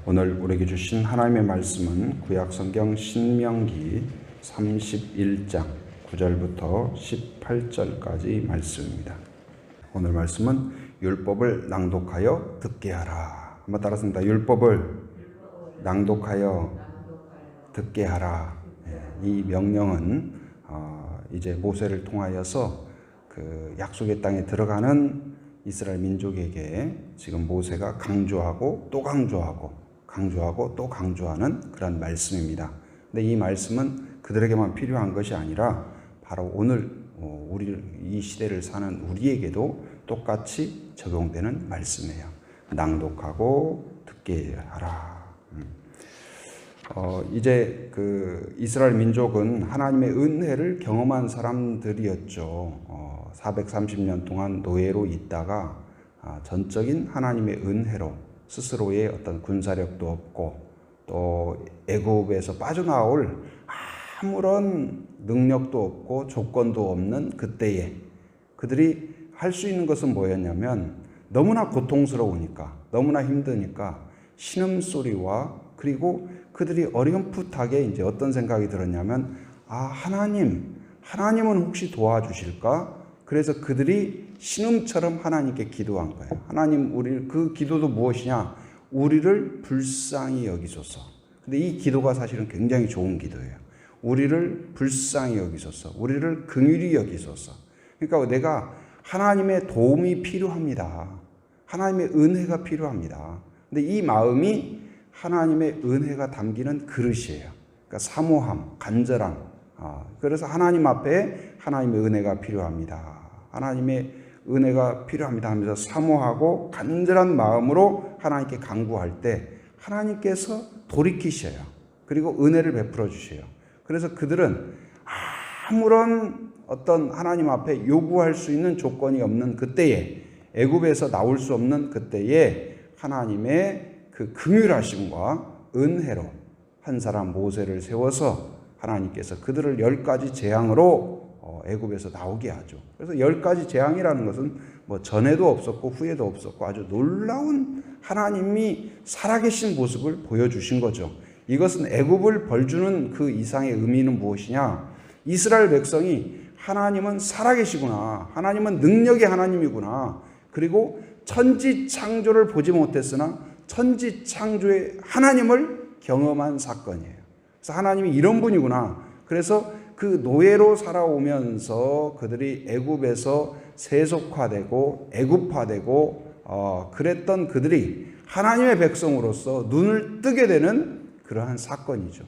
오늘 우리에게 주신 하나님의 말씀은 구약성경 신명기 31장 9절부터 18절까지 말씀입니다. 오늘 말씀은 율법을 낭독하여 듣게 하라. 한번 따라합니다. 율법을 낭독하여 듣게 하라. 이 명령은 이제 모세를 통하여서 그 약속의 땅에 들어가는 이스라엘 민족에게 지금 모세가 강조하고 또 강조하는 그런 말씀입니다. 근데 이 말씀은 그들에게만 필요한 것이 아니라 바로 오늘 이 시대를 사는 우리에게도 똑같이 적용되는 말씀이에요. 낭독하고 듣게 하라. 이제 그 이스라엘 민족은 하나님의 은혜를 경험한 사람들이었죠. 430년 동안 노예로 있다가 전적인 하나님의 은혜로 스스로의 어떤 군사력도 없고 또 애굽에서 빠져나올 아무런 능력도 없고 조건도 없는 그때에 그들이 할 수 있는 것은 뭐였냐면 너무나 고통스러우니까 너무나 힘드니까 신음소리와 그리고 그들이 어렴풋하게 이제 어떤 생각이 들었냐면 하나님은 혹시 도와주실까? 그래서 그들이 신음처럼 하나님께 기도한 거예요. 하나님, 그 기도도 무엇이냐? 우리를 불쌍히 여기소서. 근데 이 기도가 사실은 굉장히 좋은 기도예요. 우리를 불쌍히 여기소서. 우리를 긍휼히 여기소서. 그러니까 내가 하나님의 도움이 필요합니다. 하나님의 은혜가 필요합니다. 근데 이 마음이 하나님의 은혜가 담기는 그릇이에요. 그러니까 사모함, 간절함. 그래서 하나님 앞에 하나님의 은혜가 필요합니다. 하나님의 은혜가 필요합니다 하면서 사모하고 간절한 마음으로 하나님께 간구할 때 하나님께서 돌이키셔요. 그리고 은혜를 베풀어 주셔요. 그래서 그들은 아무런 어떤 하나님 앞에 요구할 수 있는 조건이 없는 그때에 애굽에서 나올 수 없는 그때에 하나님의 그 긍휼하심과 은혜로 한 사람 모세를 세워서 하나님께서 그들을 10가지 재앙으로 애굽에서 나오게 하죠. 그래서 10가지 재앙이라는 것은 뭐 전에도 없었고 후에도 없었고 아주 놀라운 하나님이 살아계신 모습을 보여주신 거죠. 이것은 애굽을 벌주는 그 이상의 의미는 무엇이냐? 이스라엘 백성이 하나님은 살아계시구나. 하나님은 능력의 하나님이구나. 그리고 천지창조를 보지 못했으나 천지창조의 하나님을 경험한 사건이에요. 그래서 하나님이 이런 분이구나. 그래서 그 노예로 살아오면서 그들이 애굽에서 세속화되고 애굽화되고 그랬던 그들이 하나님의 백성으로서 눈을 뜨게 되는 그러한 사건이죠.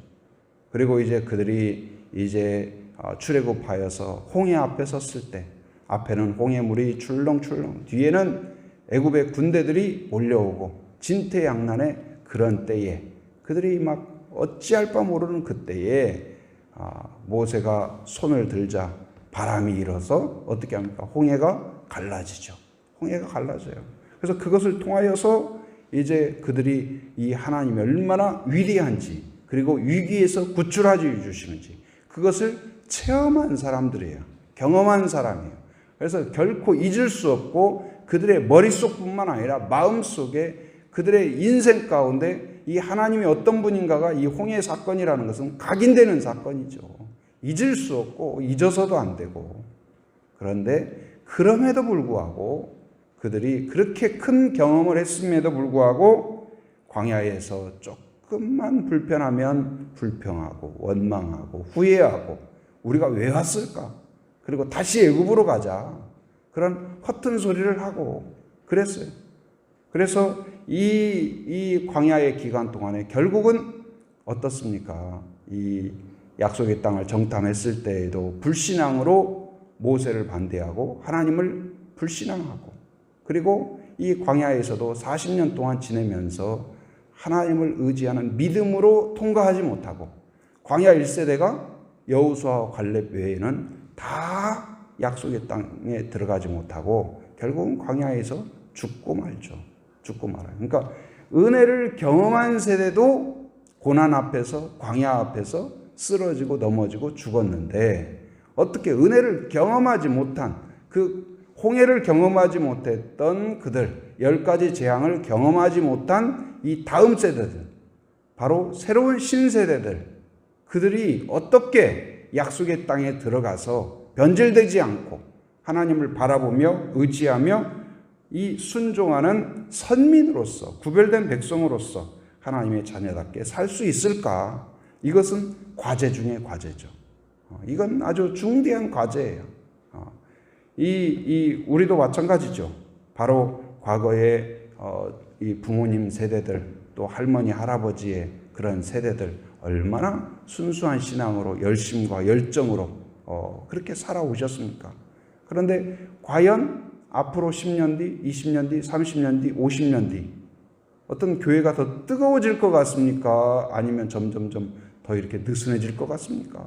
그리고 이제 그들이 이제 출애굽하여서 홍해 앞에 섰을 때 앞에는 홍해물이 출렁출렁 뒤에는 애굽의 군대들이 몰려오고 진퇴양난의 그런 때에 그들이 막 어찌할 바 모르는 그때에 모세가 손을 들자 바람이 일어서 어떻게 합니까? 홍해가 갈라지죠. 홍해가 갈라져요. 그래서 그것을 통하여서 이제 그들이 이 하나님이 얼마나 위대한지 그리고 위기에서 구출해 주시는지 그것을 체험한 사람들이에요. 경험한 사람이에요. 그래서 결코 잊을 수 없고 그들의 머릿속뿐만 아니라 마음속에 그들의 인생 가운데 이 하나님이 어떤 분인가가 이 홍해 사건이라는 것은 각인되는 사건이죠. 잊을 수 없고 잊어서도 안 되고. 그런데 그럼에도 불구하고 그들이 그렇게 큰 경험을 했음에도 불구하고 광야에서 조금만 불편하면 불평하고 원망하고 후회하고 우리가 왜 왔을까? 그리고 다시 애굽으로 가자. 그런 허튼 소리를 하고 그랬어요. 그래서 이 광야의 기간 동안에 결국은 어떻습니까? 이 약속의 땅을 정탐했을 때에도 불신앙으로 모세를 반대하고 하나님을 불신앙하고 그리고 이 광야에서도 40년 동안 지내면서 하나님을 의지하는 믿음으로 통과하지 못하고 광야 1세대가 여호수아와 갈렙 외에는 다 약속의 땅에 들어가지 못하고 결국은 광야에서 죽고 말죠. 죽고 말아요. 그러니까 은혜를 경험한 세대도 고난 앞에서 광야 앞에서 쓰러지고 넘어지고 죽었는데 어떻게 은혜를 경험하지 못한 그 홍해를 경험하지 못했던 그들, 10가지 재앙을 경험하지 못한 이 다음 세대들, 바로 새로운 신세대들, 그들이 어떻게 약속의 땅에 들어가서 변질되지 않고 하나님을 바라보며 의지하며 이 순종하는 선민으로서, 구별된 백성으로서 하나님의 자녀답게 살 수 있을까? 이것은 과제 중에 과제죠. 이건 아주 중대한 과제예요. 우리도 마찬가지죠. 바로 과거에 이 부모님 세대들, 또 할머니, 할아버지의 그런 세대들, 얼마나 순수한 신앙으로, 열심과 열정으로 그렇게 살아오셨습니까? 그런데 과연 앞으로 10년 뒤, 20년 뒤, 30년 뒤, 50년 뒤 어떤 교회가 더 뜨거워질 것 같습니까? 아니면 점점점 더 이렇게 느슨해질 것 같습니까?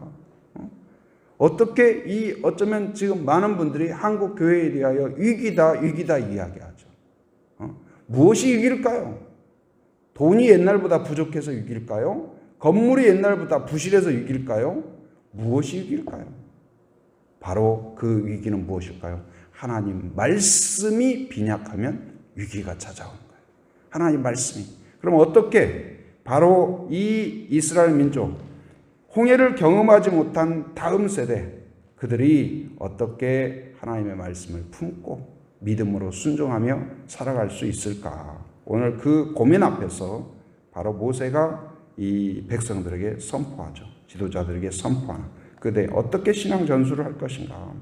어떻게 어쩌면 지금 많은 분들이 한국 교회에 대하여 위기다 이야기하죠. 무엇이 위기일까요? 돈이 옛날보다 부족해서 위기일까요? 건물이 옛날보다 부실해서 위기일까요? 무엇이 위기일까요? 바로 그 위기는 무엇일까요? 하나님 말씀이 빈약하면 위기가 찾아오는 거예요. 하나님 말씀이. 그럼 어떻게 바로 이 이스라엘 민족, 홍해를 경험하지 못한 다음 세대, 그들이 어떻게 하나님의 말씀을 품고 믿음으로 순종하며 살아갈 수 있을까? 오늘 그 고민 앞에서 바로 모세가 이 백성들에게 선포하죠. 지도자들에게 선포하는. 그때 어떻게 신앙 전수를 할 것인가?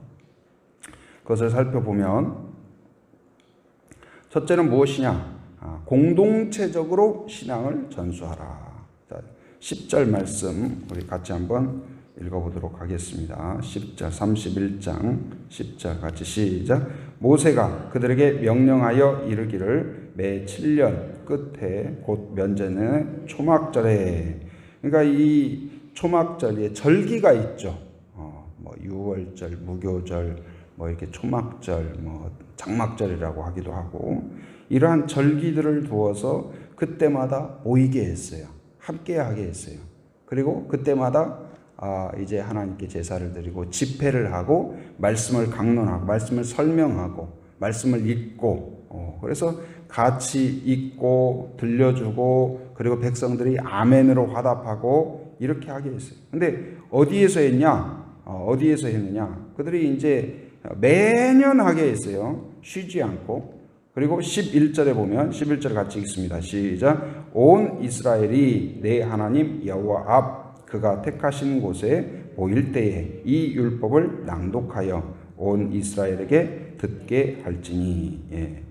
그것을 살펴보면 첫째는 무엇이냐? 공동체적으로 신앙을 전수하라. 10절 말씀 우리 같이 한번 읽어보도록 하겠습니다. 10절 31장 10절 같이 시작. 모세가 그들에게 명령하여 이르기를 매 7년 끝에 곧 면제는 초막절에, 그러니까 이 초막절에 절기가 있죠. 뭐 유월절, 무교절, 뭐 이렇게 초막절, 뭐 장막절이라고 하기도 하고, 이러한 절기들을 두어서 그때마다 모이게 했어요. 함께 하게 했어요. 그리고 그때마다 이제 하나님께 제사를 드리고 집회를 하고 말씀을 강론하고 말씀을 설명하고 말씀을 읽고, 그래서 같이 읽고 들려주고, 그리고 백성들이 아멘으로 화답하고 이렇게 하게 했어요. 근데 어디에서 했냐? 어디에서 했느냐? 그들이 이제 매년 하게 했어요. 쉬지 않고. 그리고 11절에 보면 11절 같이 읽습니다. 시작. 온 이스라엘이 내 하나님 여호와 앞 그가 택하신 곳에 모일 때에 이 율법을 낭독하여 온 이스라엘에게 듣게 할지니. 예.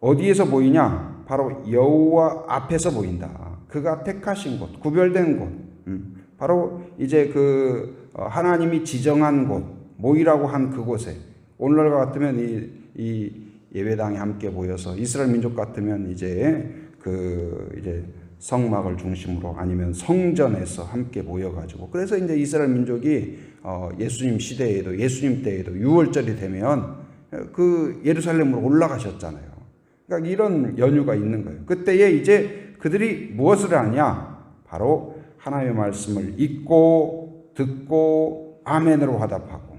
어디에서 모이냐? 바로 여호와 앞에서 모인다. 그가 택하신 곳, 구별된 곳. 바로 이제 하나님이 지정한 곳, 모이라고 한 그곳에, 오늘날과 같으면 이 예배당에 함께 모여서, 이스라엘 민족 같으면 이제 성막을 중심으로 아니면 성전에서 함께 모여가지고, 그래서 이제 이스라엘 민족이 예수님 시대에도, 예수님 때에도 유월절이 되면 예루살렘으로 올라가셨잖아요. 그러니까 이런 연유가 있는 거예요. 그때에 이제 그들이 무엇을 하냐? 바로 하나님의 말씀을 읽고 듣고 아멘으로 화답하고.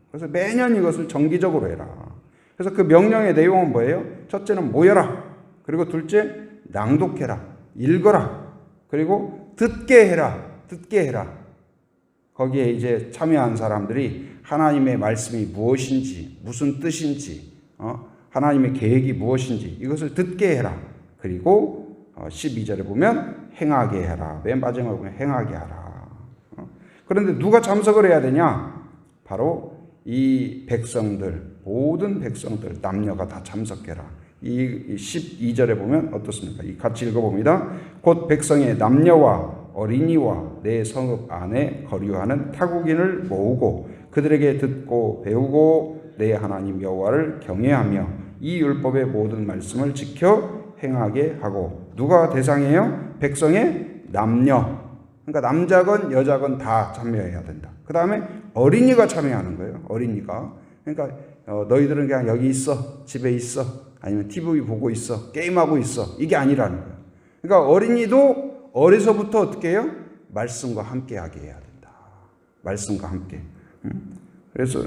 그래서 매년 이것을 정기적으로 해라. 그래서 그 명령의 내용은 뭐예요? 첫째는 모여라. 그리고 둘째 낭독해라. 읽어라. 그리고 듣게 해라. 듣게 해라. 거기에 이제 참여한 사람들이 하나님의 말씀이 무엇인지, 무슨 뜻인지, 하나님의 계획이 무엇인지 이것을 듣게 해라. 그리고 12절에 보면 행하게 해라. 맨 마지막에 보면 행하게 하라. 그런데 누가 참석을 해야 되냐? 바로 이 백성들, 모든 백성들, 남녀가 다 참석해라. 이 12절에 보면 어떻습니까? 같이 읽어봅니다. 곧 백성의 남녀와 어린이와 내 성읍 안에 거류하는 타국인을 모으고 그들에게 듣고 배우고 내 하나님 여호와를 경외하며 이 율법의 모든 말씀을 지켜 행하게 하고. 누가 대상이에요? 백성의 남녀. 그러니까 남자건 여자건 다 참여해야 된다. 그 다음에 어린이가 참여하는 거예요. 어린이가. 그러니까 너희들은 그냥 여기 있어, 집에 있어, 아니면 TV 보고 있어, 게임하고 있어, 이게 아니라는 거예요. 그러니까 어린이도 어려서부터 어떻게 해요? 말씀과 함께 하게 해야 된다. 말씀과 함께. 그래서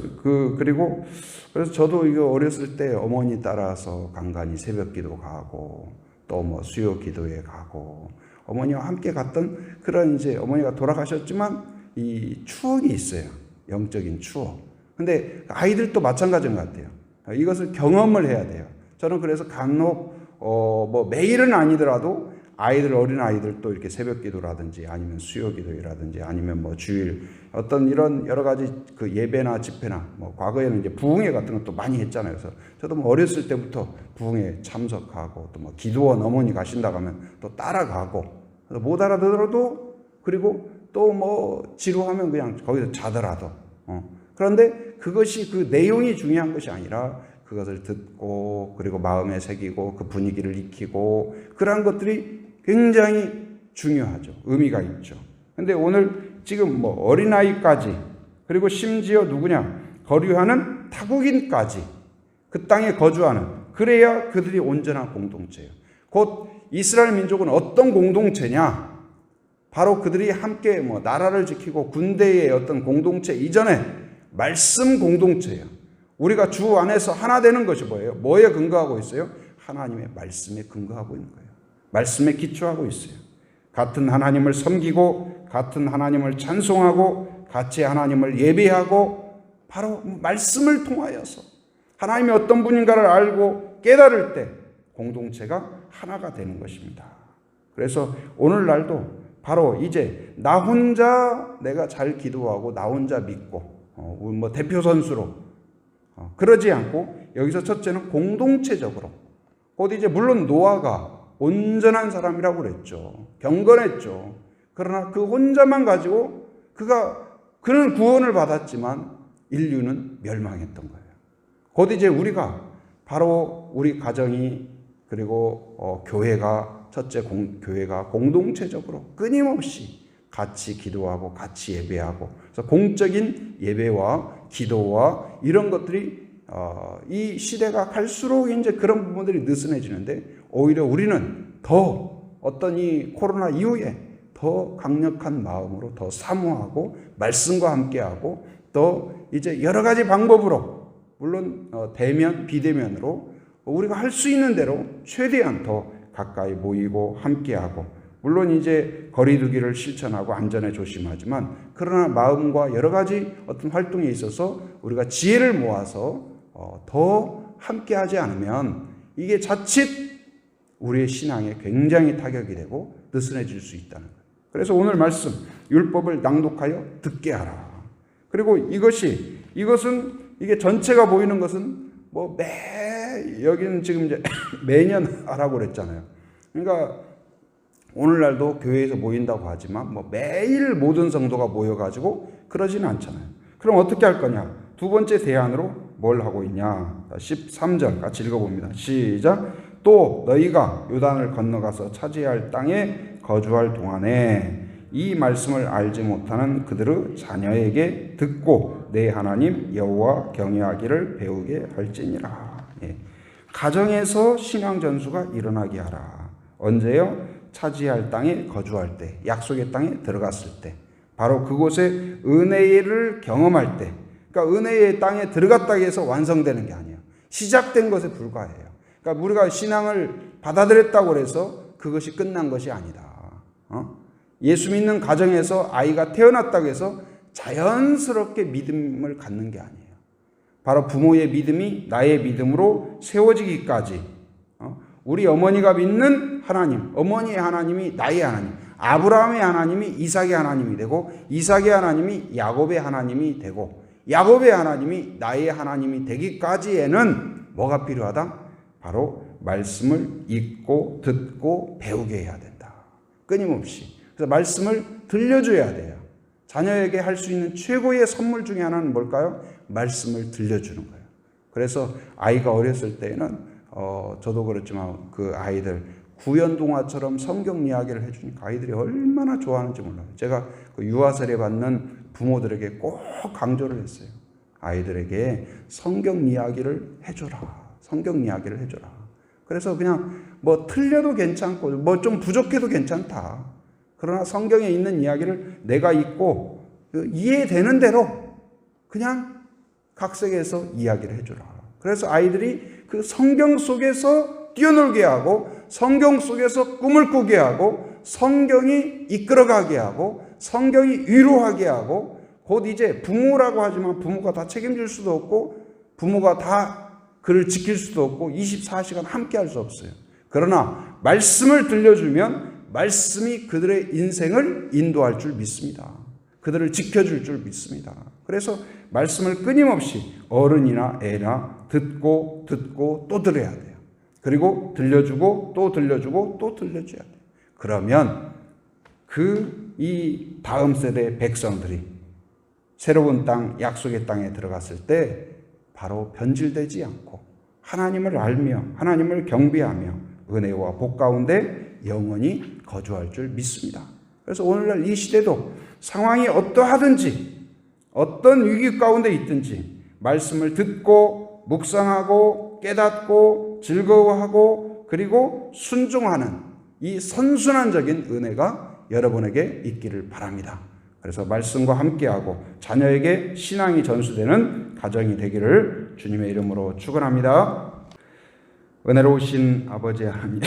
그래서 저도 이거 어렸을 때 어머니 따라서 간간히 새벽 기도 가고 또 뭐 수요 기도에 가고 어머니와 함께 갔던 그런 이제 어머니가 돌아가셨지만 이 추억이 있어요. 영적인 추억. 근데 아이들도 마찬가지인 것 같아요. 이것을 경험을 해야 돼요. 저는 그래서 간혹 뭐 매일은 아니더라도 어린 아이들도 이렇게 새벽 기도라든지 아니면 수요 기도라든지 아니면 뭐 주일 어떤 이런 여러 가지 그 예배나 집회나 뭐 과거에는 이제 부흥회 같은 것도 많이 했잖아요. 그래서 저도 뭐 어렸을 때부터 부흥회 참석하고 또 뭐 기도원 어머니 가신다고 하면 또 따라가고 못 알아들어도 그리고 또 뭐 지루하면 그냥 거기서 자더라도 그런데 그것이 그 내용이 중요한 것이 아니라 그것을 듣고 그리고 마음에 새기고 그 분위기를 익히고 그러한 것들이 굉장히 중요하죠. 의미가 있죠. 근데 오늘 지금 뭐 어린아이까지 그리고 심지어 누구냐 거류하는 타국인까지 그 땅에 거주하는 그래야 그들이 온전한 공동체예요. 곧 이스라엘 민족은 어떤 공동체냐? 바로 그들이 함께 뭐 나라를 지키고 군대의 어떤 공동체 이전에 말씀 공동체예요. 우리가 주 안에서 하나 되는 것이 뭐예요? 뭐에 근거하고 있어요? 하나님의 말씀에 근거하고 있는 거예요. 말씀에 기초하고 있어요. 같은 하나님을 섬기고 같은 하나님을 찬송하고 같이 하나님을 예배하고 바로 말씀을 통하여서 하나님이 어떤 분인가를 알고 깨달을 때 공동체가 하나가 되는 것입니다. 그래서 오늘날도 바로 이제 나 혼자 내가 잘 기도하고 나 혼자 믿고 뭐 대표 선수로 그러지 않고 여기서 첫째는 공동체적으로 곧 이제 물론 노아가 온전한 사람이라고 그랬죠. 경건했죠. 그러나 그 혼자만 가지고 그는 구원을 받았지만 인류는 멸망했던 거예요. 곧 이제 우리가 바로 우리 가정이 그리고 교회가 교회가 공동체적으로 끊임없이 같이 기도하고 같이 예배하고 그래서 공적인 예배와 기도와 이런 것들이 이 시대가 갈수록 이제 그런 부분들이 느슨해지는데 오히려 우리는 더 어떤 이 코로나 이후에 더 강력한 마음으로 더 사모하고 말씀과 함께하고 또 이제 여러 가지 방법으로 물론 대면 비대면으로 우리가 할 수 있는 대로 최대한 더 가까이 모이고 함께하고 물론 이제 거리두기를 실천하고 안전에 조심하지만 그러나 마음과 여러 가지 어떤 활동에 있어서 우리가 지혜를 모아서 더 함께하지 않으면 이게 자칫 우리의 신앙에 굉장히 타격이 되고 느슨해질 수 있다는 거예요. 그래서 오늘 말씀 율법을 낭독하여 듣게 하라. 그리고 이것은 이게 전체가 보이는 것은 뭐 여기는 지금 이제 매년 하라고 그랬잖아요. 그러니까 오늘날도 교회에서 모인다고 하지만 뭐 매일 모든 성도가 모여가지고 그러지는 않잖아요. 그럼 어떻게 할 거냐? 두 번째 대안으로 뭘 하고 있냐? 13절 같이 읽어봅니다. 시작. 또 너희가 요단을 건너가서 차지해야 할 땅에 거주할 동안에 이 말씀을 알지 못하는 그들의 자녀에게 듣고 내 하나님 여호와 경외하기를 배우게 할지니라. 가정에서 신앙 전수가 일어나게 하라. 언제요? 차지할 땅에 거주할 때, 약속의 땅에 들어갔을 때, 바로 그곳에 은혜를 경험할 때, 그러니까 은혜의 땅에 들어갔다고 해서 완성되는 게 아니에요. 시작된 것에 불과해요. 그러니까 우리가 신앙을 받아들였다고 해서 그것이 끝난 것이 아니다. 예수 믿는 가정에서 아이가 태어났다고 해서 자연스럽게 믿음을 갖는 게 아니에요. 바로 부모의 믿음이 나의 믿음으로 세워지기까지 우리 어머니가 믿는 하나님, 어머니의 하나님이 나의 하나님, 아브라함의 하나님이 이삭의 하나님이 되고 이삭의 하나님이 야곱의 하나님이 되고 야곱의 하나님이 나의 하나님이 되기까지에는 뭐가 필요하다? 바로 말씀을 읽고 듣고 배우게 해야 된다. 끊임없이. 그래서 말씀을 들려줘야 돼요. 자녀에게 할 수 있는 최고의 선물 중에 하나는 뭘까요? 말씀을 들려주는 거예요. 그래서 아이가 어렸을 때에는 저도 그렇지만 그 아이들 구연동화처럼 성경 이야기를 해주니까 아이들이 얼마나 좋아하는지 몰라요. 제가 그 유아세례 받는 부모들에게 꼭 강조를 했어요. 아이들에게 성경 이야기를 해줘라. 성경 이야기를 해줘라. 그래서 그냥 뭐 틀려도 괜찮고 뭐 좀 부족해도 괜찮다. 그러나 성경에 있는 이야기를 내가 읽고 이해되는 대로 그냥 각색해서 이야기를 해주라. 그래서 아이들이 그 성경 속에서 뛰어놀게 하고 성경 속에서 꿈을 꾸게 하고 성경이 이끌어가게 하고 성경이 위로하게 하고 곧 이제 부모라고 하지만 부모가 다 책임질 수도 없고 부모가 다 그를 지킬 수도 없고 24시간 함께 할 수 없어요. 그러나 말씀을 들려주면 말씀이 그들의 인생을 인도할 줄 믿습니다. 그들을 지켜줄 줄 믿습니다. 그래서 말씀을 끊임없이 어른이나 애나 듣고 또 들어야 돼요. 그리고 들려주고 또 들려주고 또 들려줘야 돼요. 그러면 이 다음 세대 백성들이 새로운 땅, 약속의 땅에 들어갔을 때 바로 변질되지 않고 하나님을 알며 하나님을 경배하며 은혜와 복 가운데 영원히 거주할 줄 믿습니다. 그래서 오늘날 이 시대도 상황이 어떠하든지 어떤 위기 가운데 있든지 말씀을 듣고 묵상하고 깨닫고 즐거워하고 그리고 순종하는 이 선순환적인 은혜가 여러분에게 있기를 바랍니다. 그래서 말씀과 함께하고 자녀에게 신앙이 전수되는 가정이 되기를 주님의 이름으로 축원합니다. 은혜로우신 아버지 하나님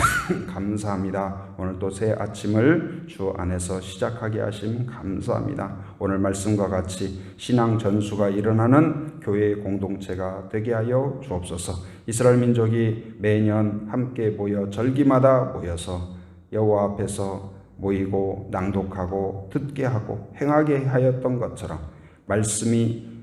감사합니다. 오늘 또 새 아침을 주 안에서 시작하게 하심 감사합니다. 오늘 말씀과 같이 신앙 전수가 일어나는 교회의 공동체가 되게 하여 주옵소서. 이스라엘 민족이 매년 함께 모여 절기마다 모여서 여호와 앞에서 모이고 낭독하고 듣게 하고 행하게 하였던 것처럼 말씀이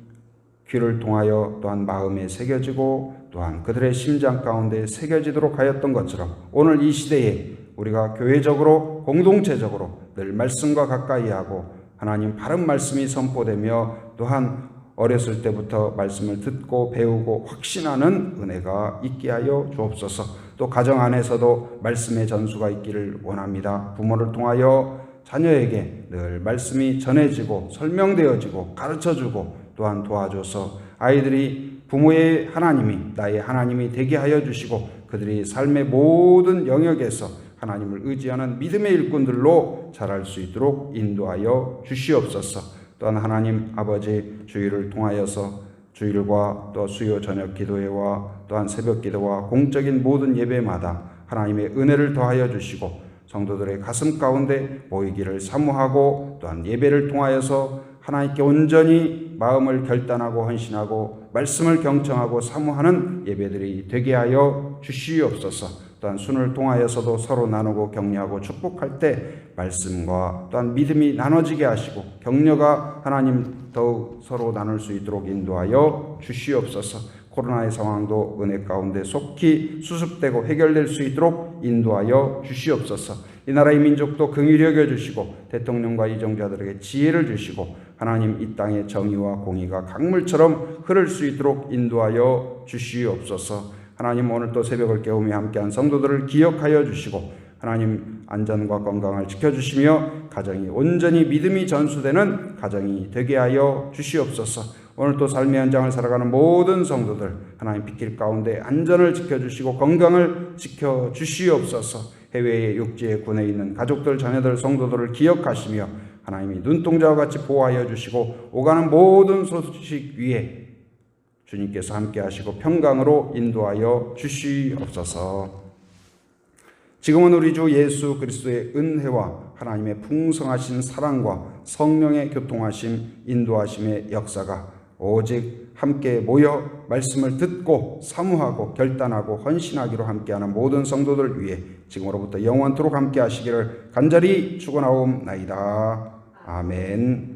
귀를 통하여 또한 마음에 새겨지고 또한 그들의 심장 가운데 새겨지도록 하였던 것처럼 오늘 이 시대에 우리가 교회적으로 공동체적으로 늘 말씀과 가까이 하고 하나님 바른 말씀이 선포되며 또한 어렸을 때부터 말씀을 듣고 배우고 확신하는 은혜가 있게 하여 주옵소서. 또 가정 안에서도 말씀의 전수가 있기를 원합니다. 부모를 통하여 자녀에게 늘 말씀이 전해지고 설명되어지고 가르쳐주고 또한 도와줘서 아이들이 부모의 하나님이 나의 하나님이 되게 하여 주시고 그들이 삶의 모든 영역에서 하나님을 의지하는 믿음의 일꾼들로 자랄 수 있도록 인도하여 주시옵소서. 또한 하나님 아버지 주일을 통하여서 주일과 또 수요 저녁 기도회와 또한 새벽 기도와 공적인 모든 예배마다 하나님의 은혜를 더하여 주시고 성도들의 가슴 가운데 모이기를 사모하고 또한 예배를 통하여서 하나님께 온전히 마음을 결단하고 헌신하고 말씀을 경청하고 사모하는 예배들이 되게 하여 주시옵소서. 또한 순을 통하여서도 서로 나누고 격려하고 축복할 때 말씀과 또한 믿음이 나눠지게 하시고 격려가 하나님 더욱 서로 나눌 수 있도록 인도하여 주시옵소서. 코로나의 상황도 은혜 가운데 속히 수습되고 해결될 수 있도록 인도하여 주시옵소서. 이 나라의 민족도 긍휼히 여겨주시고 대통령과 이정자들에게 지혜를 주시고 하나님 이 땅의 정의와 공의가 강물처럼 흐를 수 있도록 인도하여 주시옵소서. 하나님 오늘 또 새벽을 깨우며 함께한 성도들을 기억하여 주시고 하나님 안전과 건강을 지켜주시며 가정이 온전히 믿음이 전수되는 가정이 되게 하여 주시옵소서. 오늘 또 삶의 현장을 살아가는 모든 성도들 하나님 빗길 가운데 안전을 지켜주시고 건강을 지켜주시옵소서. 해외의 육지에 군에 있는 가족들 자녀들 성도들을 기억하시며 하나님이 눈동자와 같이 보호하여 주시고 오가는 모든 소식 위에 주님께서 함께 하시고 평강으로 인도하여 주시옵소서. 지금은 우리 주 예수 그리스도의 은혜와 하나님의 풍성하신 사랑과 성령의 교통하심 인도하심의 역사가 오직 함께 모여 말씀을 듣고 사모하고 결단하고 헌신하기로 함께하는 모든 성도들 위해 지금으로부터 영원토록 함께 하시기를 간절히 축원하옵나이다. 아멘.